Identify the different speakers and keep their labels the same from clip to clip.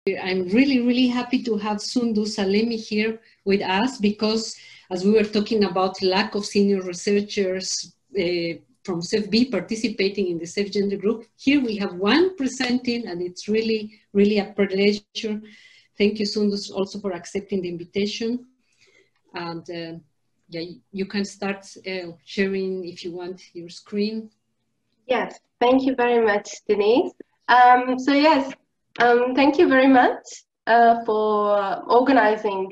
Speaker 1: I'm really, really happy to have Sundus Saleemi here with us because as we were talking about lack of senior researchers from SEFB participating in the SEF Gender Group, here we have one presenting and it's really, really a pleasure. Thank you, Sundus, also for accepting the invitation. And yeah, you can start sharing if you want your screen.
Speaker 2: Yes, thank you very much, Denise. Thank you very much for organizing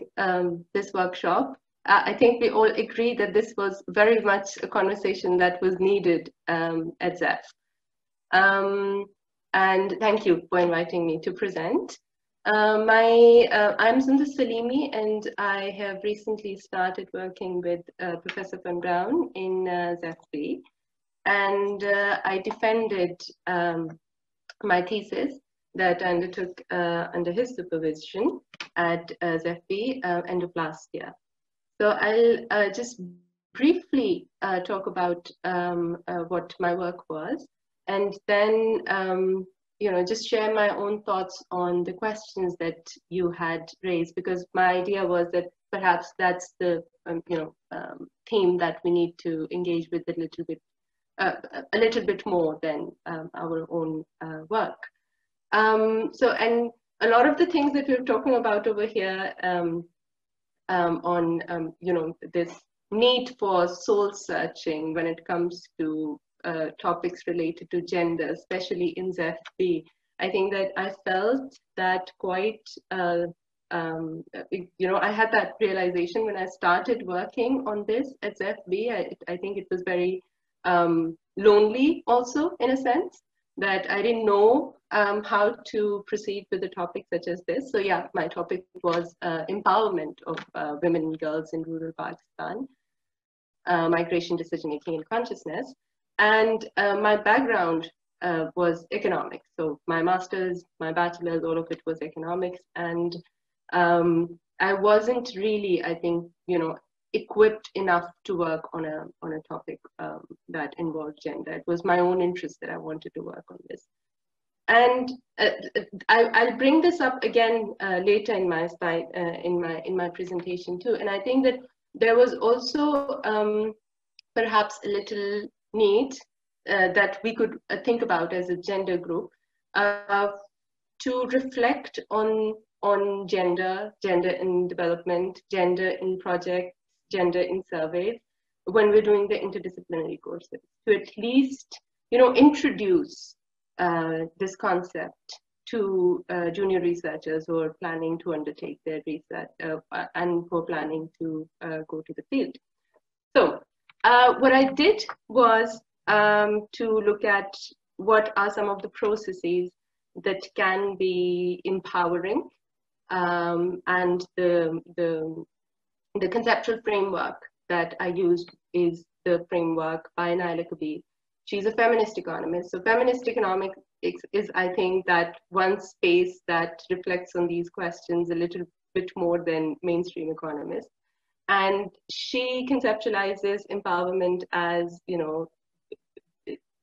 Speaker 2: this workshop. I think we all agree that this was very much a conversation that was needed at ZEF. And thank you for inviting me to present. I'm Sundus Saleemi, and I have recently started working with Professor Van Brown in ZEFB. And I defended my thesis that I undertook under his supervision at ZEFB end of last year. So I'll just briefly talk about what my work was, and then just share my own thoughts on the questions that you had raised, because my idea was that perhaps that's the theme that we need to engage with a little bit more than our own work. And a lot of the things that we're talking about over here on this need for soul searching when it comes to topics related to gender, especially in ZEFB, I think that I felt that quite I had that realization when I started working on this at ZEFB. I think it was very lonely also, in a sense, that I didn't know how to proceed with a topic such as this. So yeah, my topic was empowerment of women and girls in rural Pakistan, migration, decision-making, and consciousness. And my background was economics. So my master's, my bachelor's, all of it was economics. And I wasn't really, I think, equipped enough to work on a topic that involved gender. It was my own interest that I wanted to work on this. And I'll bring this up again later in my slide, in my presentation too. And I think that there was also perhaps a little need that we could think about as a gender group to reflect on gender in development, gender in projects, gender in surveys, when we're doing the interdisciplinary courses, to at least, introduce this concept to junior researchers who are planning to undertake their research and who are planning to go to the field. So what I did was to look at what are some of the processes that can be empowering, and the conceptual framework that I used is the framework by Naila Kabir. She's a feminist economist. So feminist economics is, I think, that one space that reflects on these questions a little bit more than mainstream economists. And she conceptualizes empowerment as,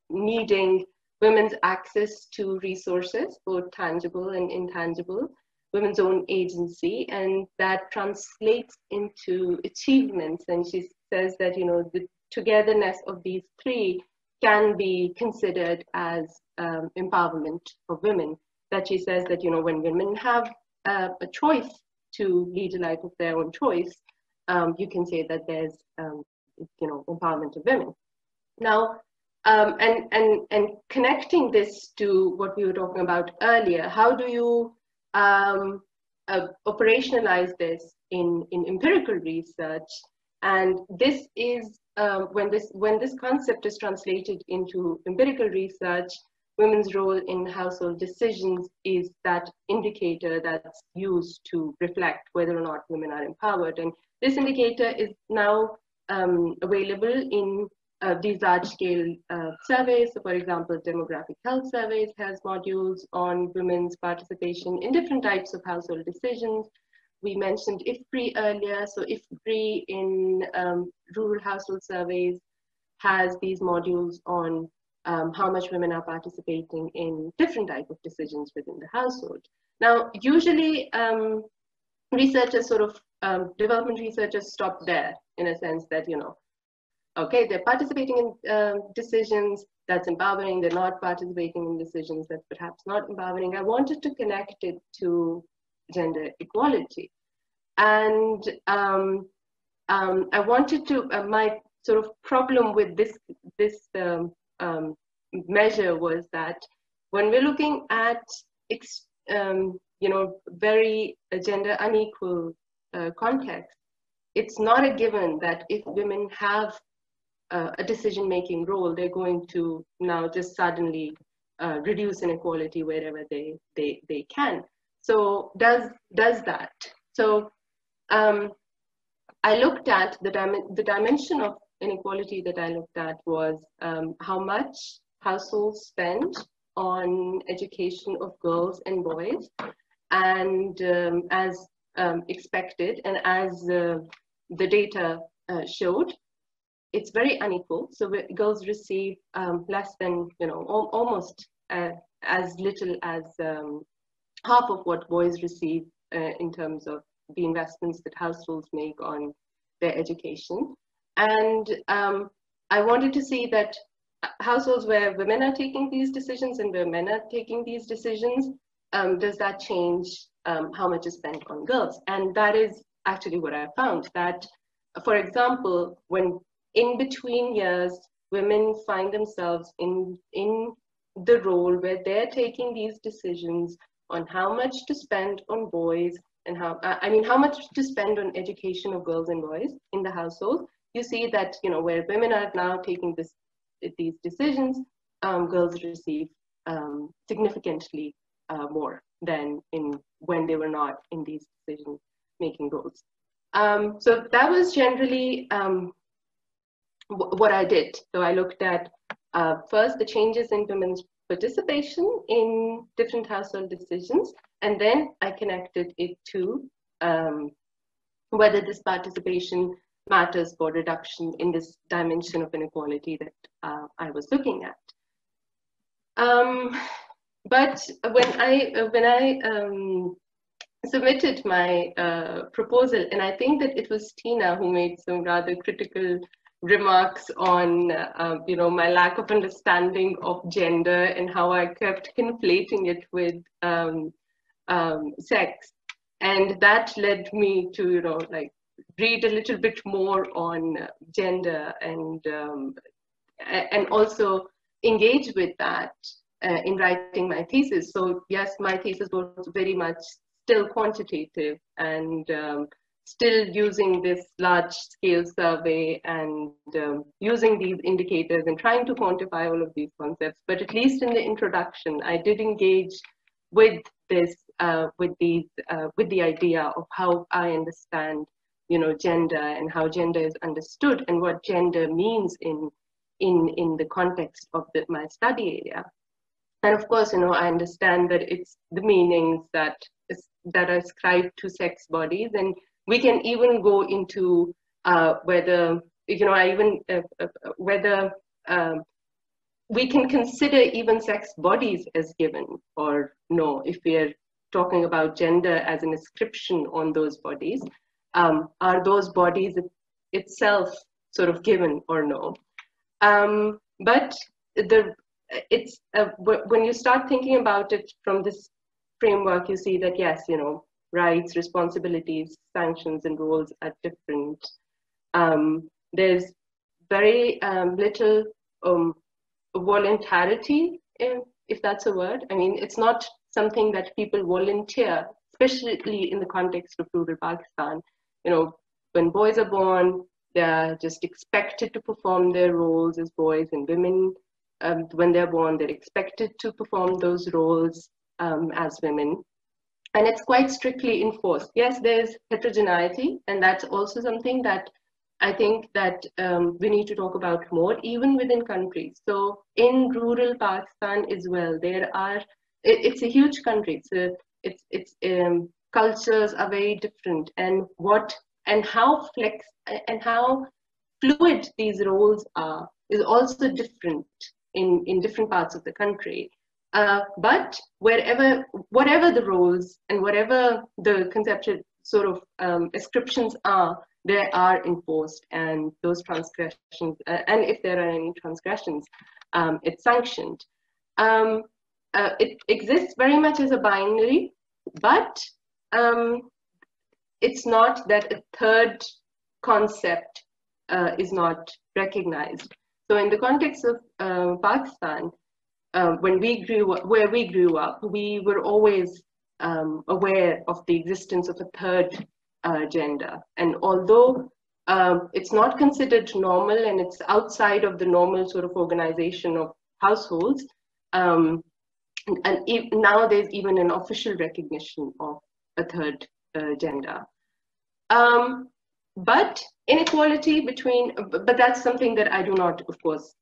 Speaker 2: needing women's access to resources, both tangible and intangible, women's own agency, and that translates into achievements. And she says that, the togetherness of these three can be considered as empowerment of women. That she says that, when women have a choice to lead a life of their own choice, you can say that there's, empowerment of women. Now, and connecting this to what we were talking about earlier, how do you operationalize this in empirical research? And this is when this concept is translated into empirical research, women's role in household decisions is that indicator that's used to reflect whether or not women are empowered. And this indicator is now available in these large-scale surveys. So, for example, demographic health surveys has modules on women's participation in different types of household decisions. We mentioned IFPRI earlier. So IFPRI in rural household surveys has these modules on how much women are participating in different types of decisions within the household. Now, usually researchers sort of, development researchers stop there, in a sense that, okay, they're participating in decisions, that's empowering. They're not participating in decisions, that's perhaps not empowering. I wanted to connect it to gender equality. And I wanted to, my sort of problem with this measure was that when we're looking at, very gender unequal context, it's not a given that if women have a decision-making role, they're going to now just suddenly reduce inequality wherever they can. So does that? So I looked at the dimension of inequality that I looked at was how much households spend on education of girls and boys, and as expected, and as the data showed, it's very unequal. So girls receive less than, almost as little as half of what boys receive in terms of the investments that households make on their education. And I wanted to see that households where women are taking these decisions and where men are taking these decisions, does that change how much is spent on girls? And that is actually what I found, that, for example, when in between years, women find themselves in the role where they're taking these decisions on how much to spend on boys and how much to spend on education of girls and boys in the household. You see that, where women are now taking these decisions, girls receive significantly more than when they were not in these decision-making roles. So that was generally what I did. So I looked at first the changes in women's participation in different household decisions, and then I connected it to whether this participation matters for reduction in this dimension of inequality that I was looking at. But when I submitted my proposal, and I think that it was Tina who made some rather critical remarks on my lack of understanding of gender and how I kept conflating it with sex, and that led me to read a little bit more on gender and also engage with that in writing my thesis. So yes, my thesis was very much still quantitative and still using this large scale survey and using these indicators and trying to quantify all of these concepts. But at least in the introduction, I did engage with this, with the idea of how I understand, gender and how gender is understood and what gender means in the context of my study area. And of course, I understand that it's the meanings that are ascribed to sex bodies, and we can even go into whether whether we can consider even sex bodies as given or no, if we are talking about gender as an inscription on those bodies. Are those bodies itself sort of given or no? But when you start thinking about it from this framework, you see that yes, rights, responsibilities, sanctions, and roles are different. There's very little voluntarity, if that's a word. I mean, it's not something that people volunteer, especially in the context of rural Pakistan. When boys are born, they're just expected to perform their roles as boys, and women, when they're born, they're expected to perform those roles as women. And it's quite strictly enforced. Yes, there's heterogeneity, and that's also something that I think that we need to talk about more, even within countries. So in rural Pakistan as well, it's a huge country. Cultures are very different, and how fluid these roles are is also different in different parts of the country. But whatever the roles and whatever the conceptual sort of ascriptions are, they are enforced, and those transgressions, and if there are any transgressions, it's sanctioned. It exists very much as a binary, but it's not that a third concept is not recognized. So in the context of Pakistan, when we grew up, where we grew up, we were always aware of the existence of a third gender. And although it's not considered normal and it's outside of the normal sort of organization of households, and now there's even an official recognition of a third gender. But inequality between, but that's something that I do not, of course,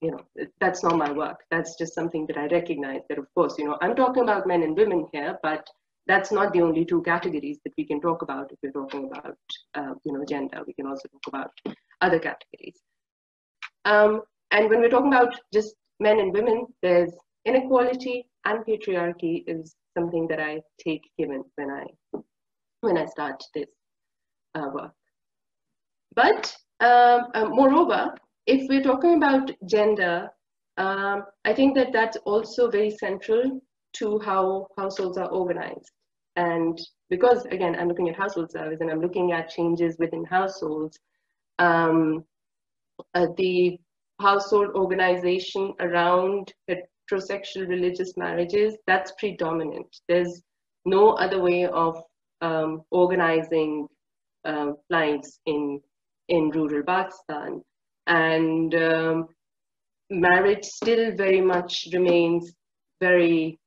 Speaker 2: you know, that's not my work. That's just something that I recognize that, of course, you know, I'm talking about men and women here, but that's not the only two categories that we can talk about if we're talking about, you know, gender. We can also talk about other categories. And when we're talking about just men and women, there's inequality and patriarchy is something that I take given when I start this work. But moreover, if we're talking about gender, I think that that's also very central to how households are organized. And because, again, I'm looking at household service and I'm looking at changes within households, the household organization around heterosexual religious marriages, that's predominant. There's no other way of organizing lives in rural Pakistan. And marriage still very much remains very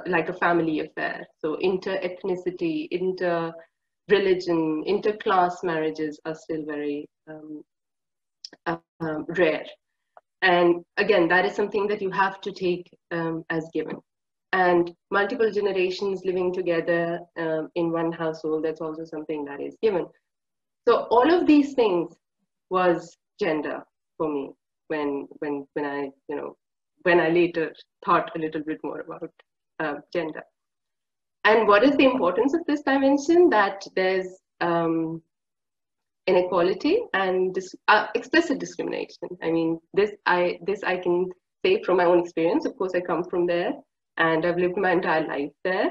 Speaker 2: like a family affair. So inter-ethnicity, inter-religion, inter-class marriages are still very rare. And again, that is something that you have to take as given. And multiple generations living together in one household, that's also something that is given. So all of these things was gender for me when I, you know, when I later thought a little bit more about gender. And what is the importance of this dimension? That there's inequality and explicit discrimination. I mean, this I can say from my own experience. Of course, I come from there, and I've lived my entire life there.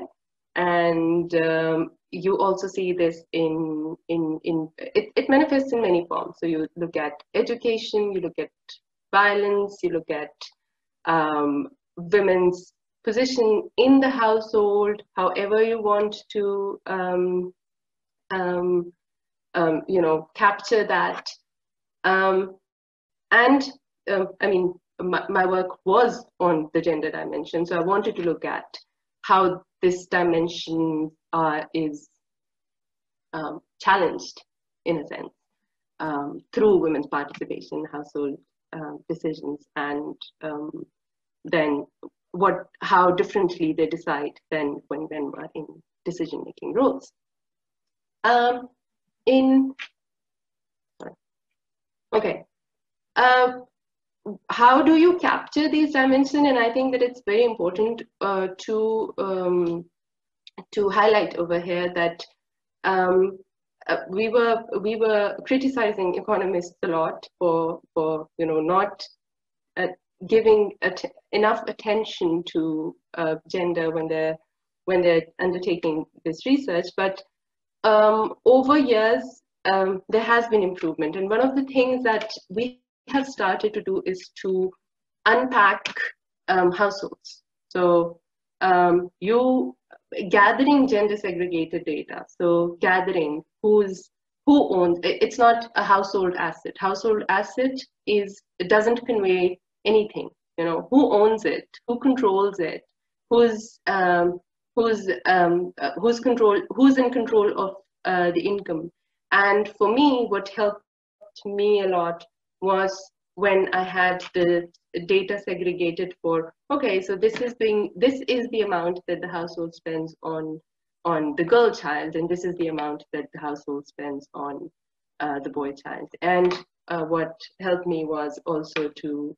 Speaker 2: And you also see this it manifests in many forms. So you look at education, you look at violence, you look at women's position in the household, however you want to you know, capture that. I mean, my work was on the gender dimension, so I wanted to look at how this dimension is challenged, in a sense, through women's participation in household decisions, and then how differently they decide than when men were in decision-making roles. Okay. How do you capture these dimensions? And I think that it's very important to highlight over here that we were criticizing economists a lot for you know, not giving enough attention to gender when they're undertaking this research. But over years, there has been improvement, and one of the things that we have started to do is to unpack households. So you gathering gender segregated data. So gathering who owns it's not a household asset. Household asset it doesn't convey anything. You know, who owns it, who controls it, who's in control of the income. And for me, what helped me a lot was when I had the data segregated for, okay, so this is the amount that the household spends on the girl child, and this is the amount that the household spends on the boy child. And what helped me was also to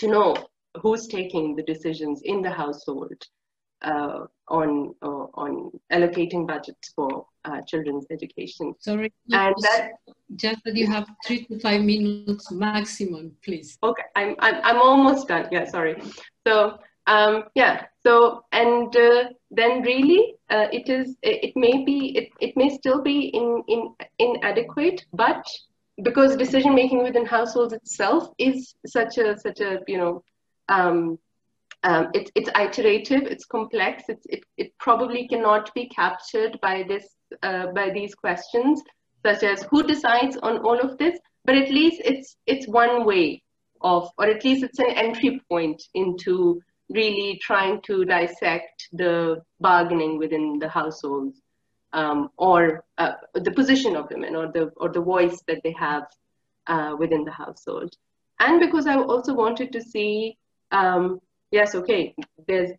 Speaker 2: know who's taking the decisions in the household on allocating budgets for children's education.
Speaker 1: Sorry,
Speaker 2: And that
Speaker 1: just that you have 3 to 5 minutes maximum, please.
Speaker 2: Okay, I'm almost done. Yeah, sorry. So yeah. So and then really it may still be inadequate, but because decision making within households itself is such a it's iterative, it's complex, it probably cannot be captured by these questions, such as who decides on all of this, but at least it's one way of, or at least it's an entry point into really trying to dissect the bargaining within the households, or the position of women, or the voice that they have within the household. And because I also wanted to see, yes, okay, there's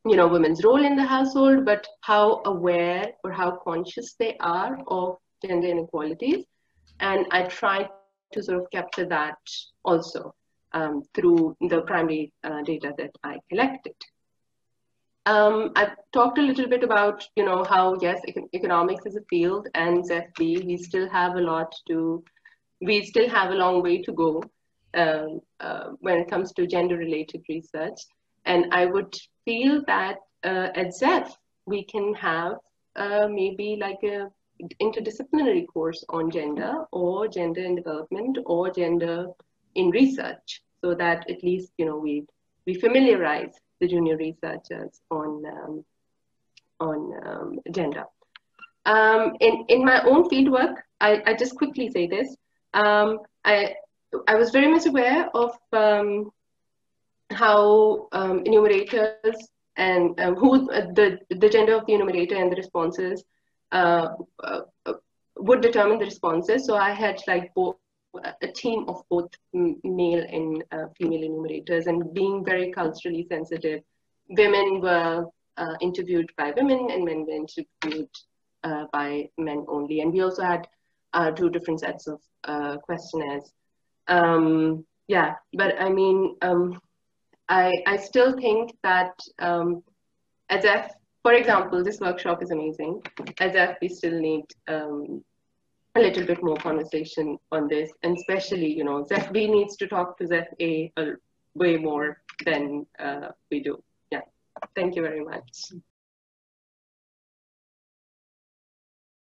Speaker 2: women's role in the household, but how aware or how conscious they are of gender inequalities. And I tried to sort of capture that also through the primary data that I collected. I've talked a little bit about, how, yes, economics is a field, and ZFB, we still have a long way to go when it comes to gender-related research. And I would feel that at ZEF, we can have maybe like a interdisciplinary course on gender, or gender in development, or gender in research, so that at least we familiarize the junior researchers on gender. In my own fieldwork, I just quickly say this. I was very much aware of how enumerators and who the gender of the enumerator and the responses would determine the responses. So I had like a team of both male and female enumerators, and being very culturally sensitive, women were interviewed by women and men were interviewed by men only. And we also had 2 different sets of questionnaires. Yeah, but I mean, I still think that as if, for example, this workshop is amazing. As if we still need a little bit more conversation on this, and especially, ZEF B needs to talk to ZEF A way more than we do. Yeah, thank you very much.